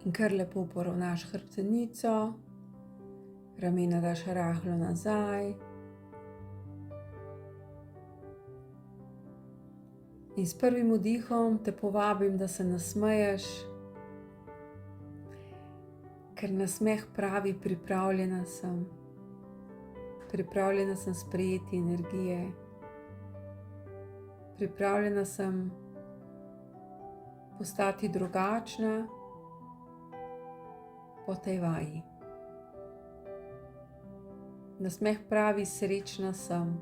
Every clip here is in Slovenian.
In kar lepo poravnaš hrbtenico, ramena daš rahlo nazaj. In s prvim vdihom te povabim, da se nasmeješ, ker nasmeh pravi: pripravljena sem. Pripravljena sem sprejeti energije. Pripravljena sem postati drugačna po tej vaji. Nasmeh pravi: srečna sem.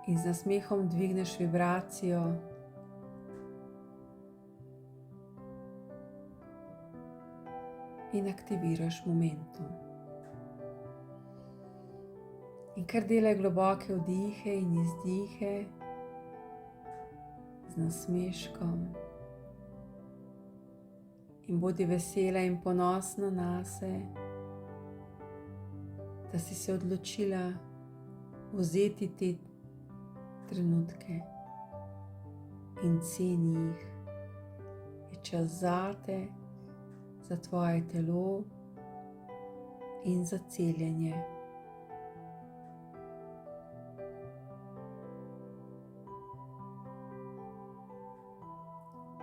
In z nasmehom dvigneš vibracijo. In aktiviraš momentum. In kar delaj globoke vdihe in izdihe z nasmeškom. In bodi vesela in ponosna nase, da si se odločila vzeti te trenutke in ceni jih. Je čas zate, za tvoje telo in za celjenje.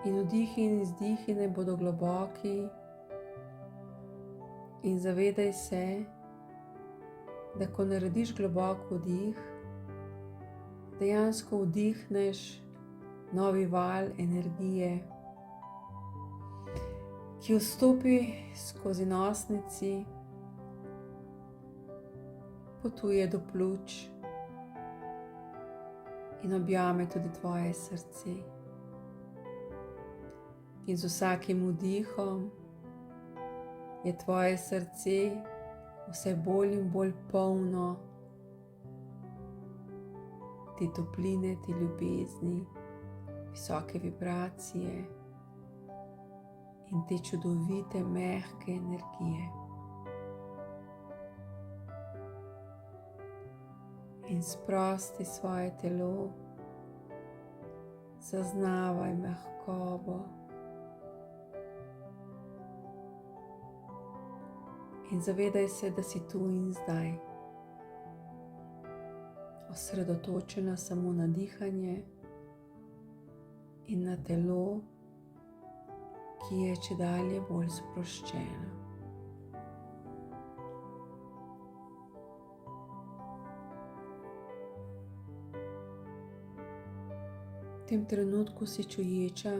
In vdihi in izdihi naj bodo globoki in zavedaj se, da ko narediš globok vdih, dejansko vdihneš novi val energije, ki vstopi skozi nosnici, potuje do pljuč in objame tudi tvoje srce. In z vsakim vdihom je tvoje srce vse bolj in bolj polno te topline, te ljubezni, visoke vibracije in te čudovite, mehke energije. In sprosti svoje telo, zaznavaj mehkobo. In zavedaj se, da si tu in zdaj. Osredotočena samo na dihanje in na telo, ki je čedalje bolj sproščeno. V tem trenutku si čuječa,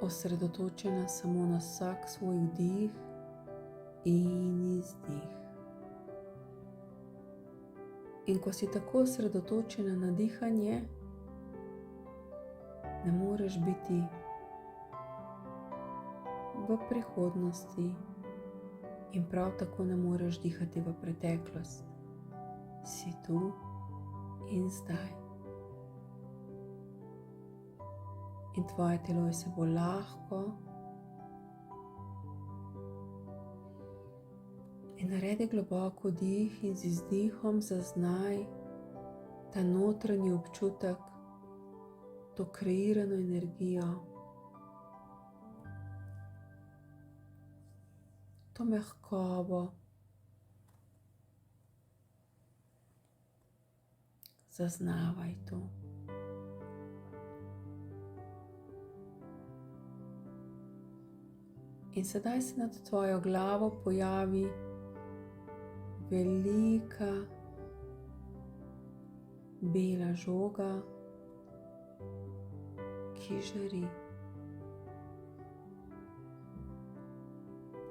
osredotočena samo na vsak svoj vdih in izdih. In ko si tako osredotočena na dihanje, ne moreš biti v prihodnosti in prav tako ne moreš dihati v preteklost. Si tu in zdaj. In tvoje telo je vse bolj lahko. In naredi globok vdih in z izdihom zaznaj ta notranji občutek, to kreirano energijo, to mehkobo. Zaznavaj to. In sedaj se nad tvojo glavo pojavi velika bela žoga, ki žari.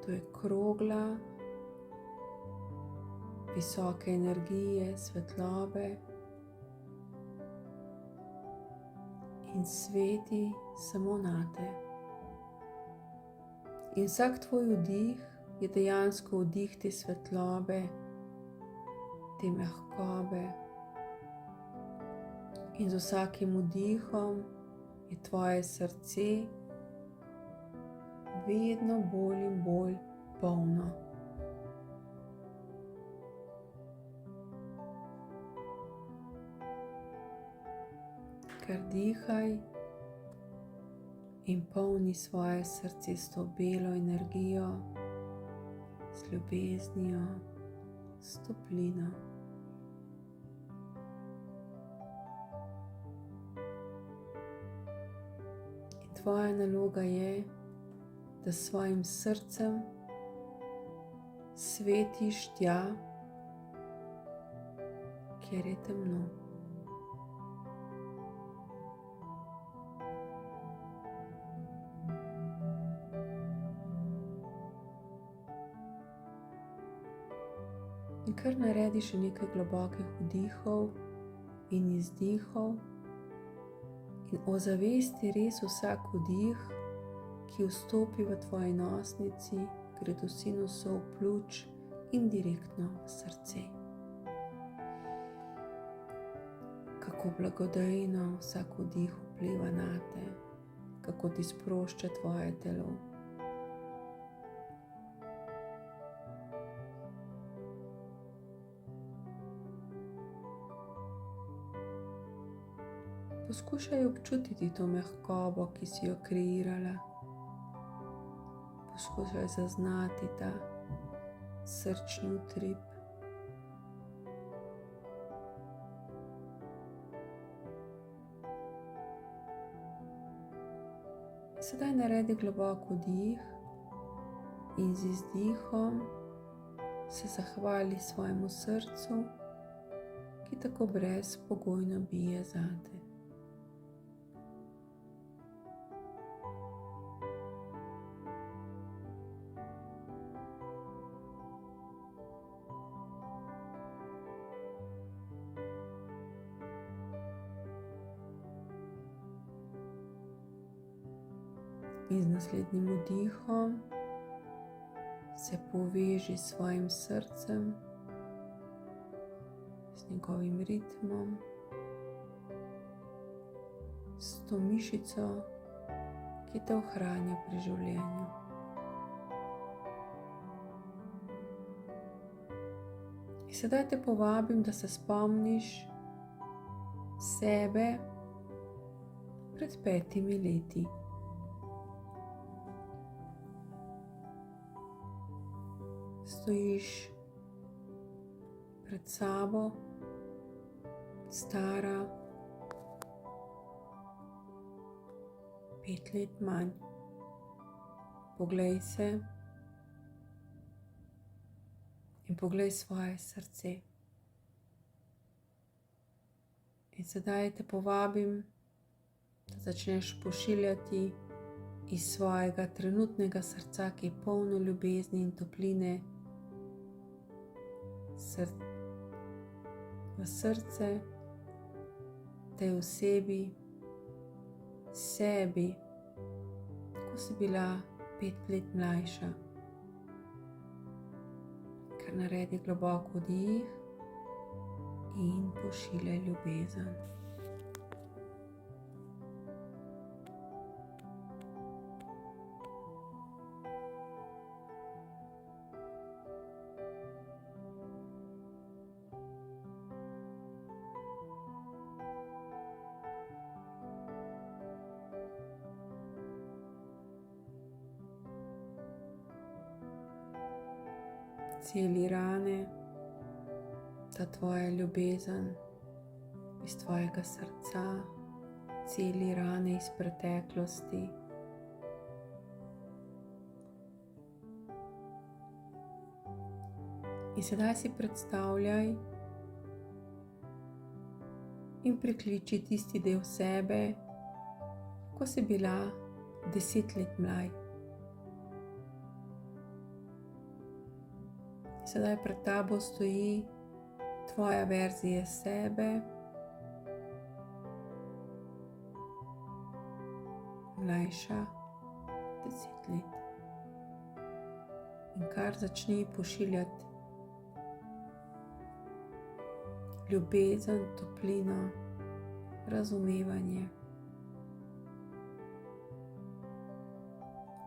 To je krogla, visoke energije, svetlobe in sveti samo nate. In vsak tvoj vdih je dejansko vdih te svetlobe, te mehkobe. In z vsakim vdihom je tvoje srce vedno bolj in bolj polno. Kar dihaj in polni svoje srce s to belo energijo, s ljubeznijo, s toplino. In tvoja naloga je, da s svojim srcem svetiš tja, kjer je temno. In kar naredi še nekaj globokih vdihov in izdihov in ozavesti res vsak vdih, ki vstopi v tvoji nosnici, gre do sinusov pljuč in direktno v srce. Kako blagodejno vsak vdih vpliva nate, kako ti sprošča tvoje telo. Poskušaj občutiti to mehkobo, ki si jo kreirala. Poskušaj zaznati ta srčni utrip. Sedaj naredi globok vdih in z izdihom se zahvali svojemu srcu, ki tako brezpogojno bije zate. In z naslednjim vdihom se poveži s svojim srcem, s njegovim ritmom, s to mišico, ki te ohranja pri življenju. In sedaj te povabim, da se spomniš sebe pred 5 leti. Stojiš pred sabo, stara 5 let manj. Poglej se in poglej svoje srce. In sedaj te povabim, da začneš pošiljati iz svojega trenutnega srca, ki je polno ljubezni in topline, v srce tej osebi, sebi, ko si bila 5 let mlajša. Kar naredi globok vdih in pošiljaj ljubezen. Celi rane, ta tvoja ljubezen iz tvojega srca, celi rane iz preteklosti. In sedaj si predstavljaj in prikliči tisti del sebe, ko si bila 10 let mlaj. Sedaj pred tabo stoji tvoja verzija sebe, mlajša 10 let. In kar začni pošiljati ljubezen, toplino, razumevanje.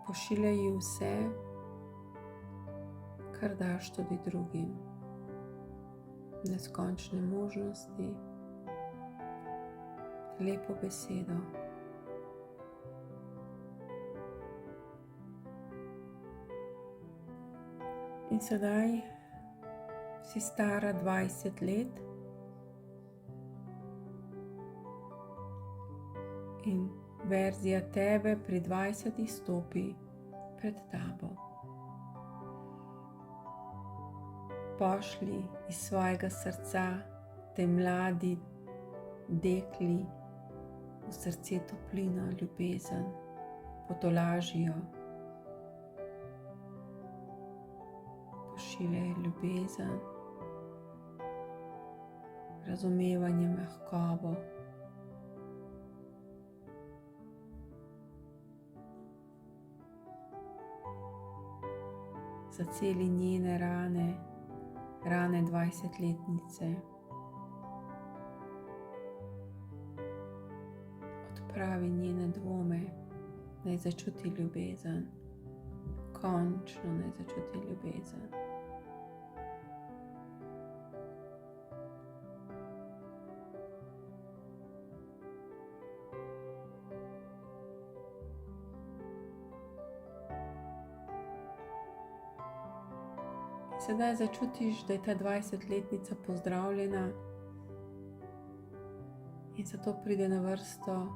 Pošiljaj ji vse, kar daš tudi drugim. Neskončne možnosti, lepo besedo, In sedaj si stara 20 let in verzija tebe pri 20 stopi pred tabo. Pošli iz svojega srca tej mladi dekli v srce toplino, ljubezen, potolažijo. Pošiljaj ljubezen, razumevanje, mehkobo. Zaceli njene rane, rane 20-letnice. Odpravi njene dvome, naj začuti ljubezen. Končno naj začuti ljubezen. Sedaj začutiš, da je ta 20-letnica pozdravljena in zato pride na vrsto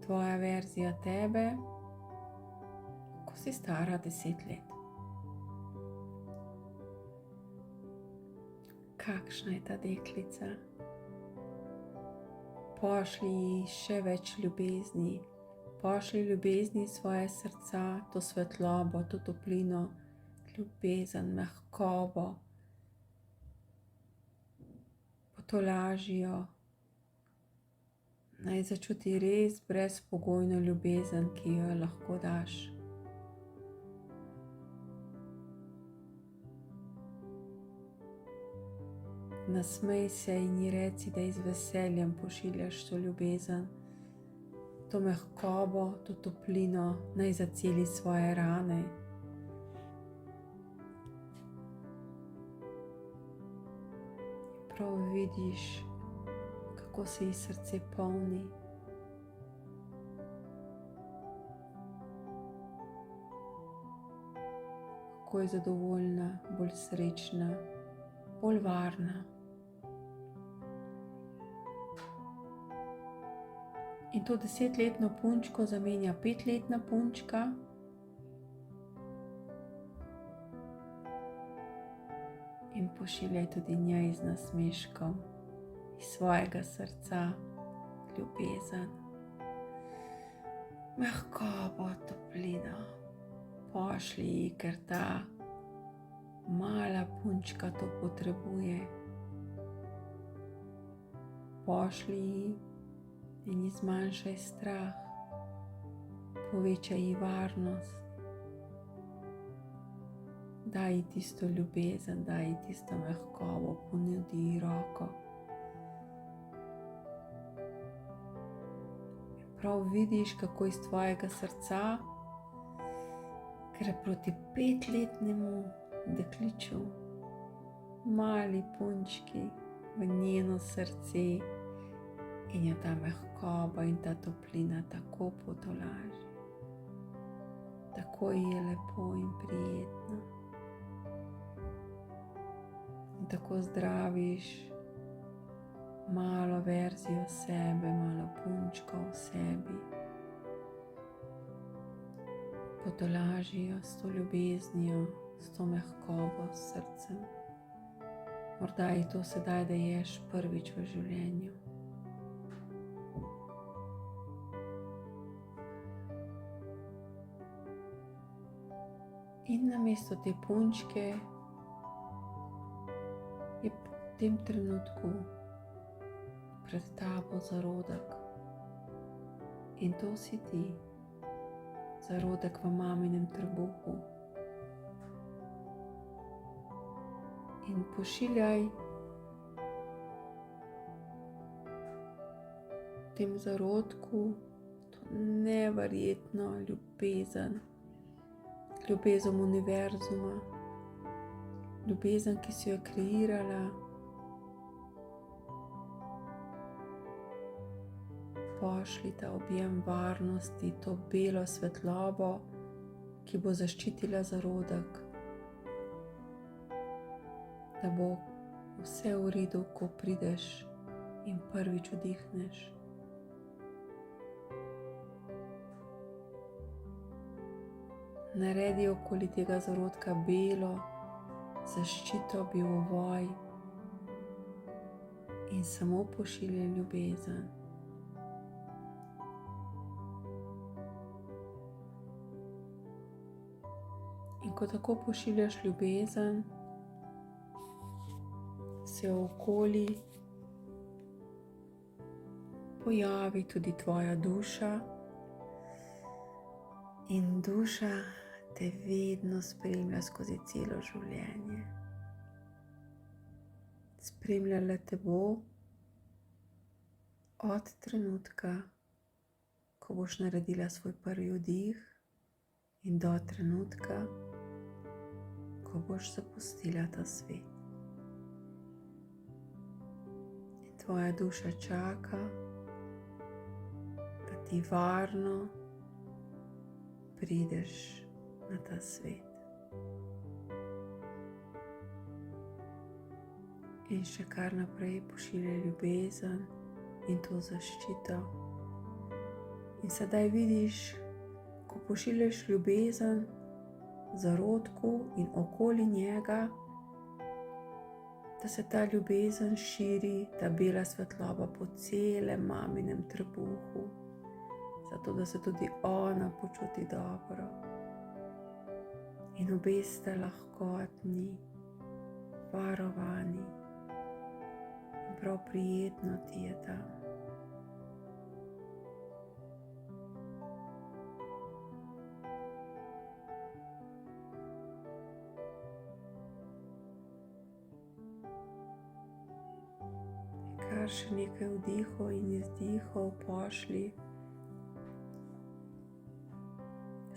tvoja verzija tebe, ko si stara 10 let. Kakšna je ta deklica? Pošlji ji še več ljubezni. Pošlji ljubezni iz svoje srca, to svetlobo, to toplino, ljubezen, mehkobo. Potolažijo. Naj začuti res brezpogojno ljubezen, ki jo lahko daš. Nasmej se in ji reci, da z veseljem pošiljaš to ljubezen. To mehkobo, to toplino, naj zaceli svoje rane. Prav vidiš, kako se ji srce polni. Kako je zadovoljna, bolj srečna, bolj varna. In to 10-letno punčko zamenja 5-letna punčka. In pošiljaj tudi njej z nasmeškom iz svojega srca ljubezen, mehkobo, toplino. Pošlji ji, ker ta mala punčka to potrebuje. Pošlji ji in ji zmanjšaj strah, povečaj ji varnost, daj ji tisto ljubezen, daj ji tisto mehkobo, ponudi ji roko. Prav vidiš, kako iz tvojega srca gre proti 5-letnemu dekliču, mali punčki, v njeno srce. In jo ta mehkoba in ta toplina tako potolaži. Tako ji je lepo in prijetno. In tako zdraviš malo verzijo sebe, malo punčko v sebi. Potolažijo s to ljubeznijo, s to mehkobo, s srcem. Morda je to sedaj, da ješ prvič v življenju. In namesto te punčke je v tem trenutku pred tabo zarodek. In to si ti, zarodek v maminem trebuhu. In pošiljaj tem zarodku to neverjetno ljubezen. Ljubezen univerzuma, ljubezen, ki si jo kreirala. Pošli ta objem varnosti, to belo svetlobo, ki ki bo zaščitila zarodek, da bo vse v redu, ko prideš in prvič vdihneš. Naredi okoli tega zarodka belo zaščito, bil ovoj in samo pošilja ljubezen. In ko tako pošiljaš ljubezen, se okoli pojavi tudi tvoja duša in duša te vedno spremlja skozi celo življenje. Spremljala te bo od trenutka, ko boš naredila svoj prvi vdih in do trenutka, ko boš zapustila ta svet. In tvoja duša čaka, da ti varno prideš na ta svet. In še kar naprej pošilja ljubezen in to zaščito. In sedaj vidiš, ko pošiljaš ljubezen zarodku in okoli njega, da se ta ljubezen širi, ta bela svetloba po celem maminem trebuhu, zato da se tudi ona počuti dobro. In obe ste lahkotni, varovani in prav prijetno ti je tam. Kar še nekaj vdihov in izdihov pošli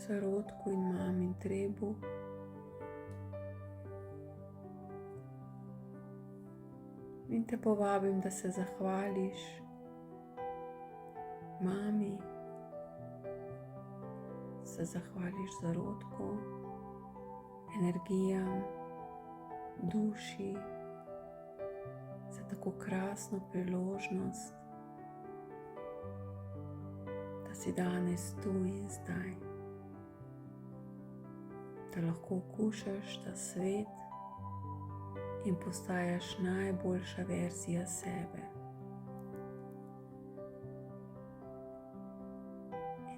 zarodku in mamin trebuh. In te povabim, da se zahvališ mami, se zahvališ zarodku, energijam, duši, za tako krasno priložnost, da si danes tu in zdaj, da lahko okušaš ta svet in postajaš najboljša verzija sebe.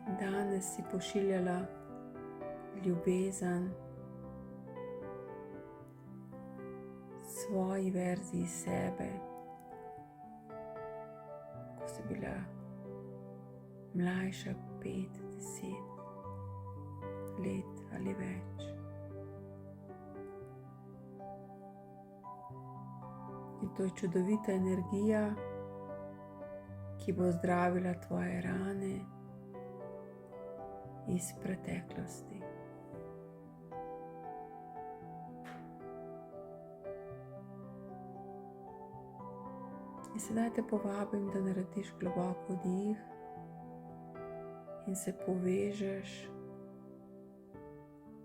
In danes si pošiljala ljubezen svoji verziji sebe, ko si bila mlajša 5-10 let ali več. In to je čudovita energija, ki bo zdravila tvoje rane iz preteklosti. In sedaj te povabim, da narediš globok vdih in se povežeš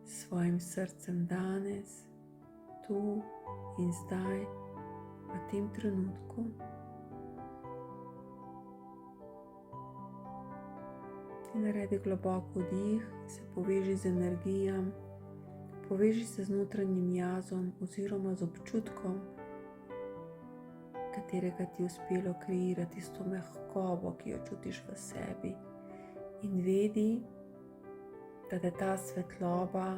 s svojim srcem danes, tu in zdaj, v tem trenutku. In naredi globok vdih, se poveži z energijam, poveži se z notranjim jazom oziroma z občutkom, katerega ti je uspelo kreirati s to mehkobo, ki jo čutiš v sebi. In vedi, da te ta svetloba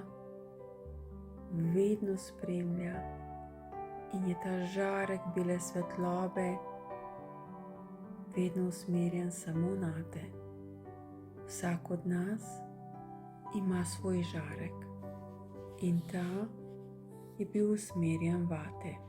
vedno spremlja in je ta žarek bele svetlobe vedno usmerjen samo nate. Vsak od nas ima svoj žarek in ta je bil usmerjen vate.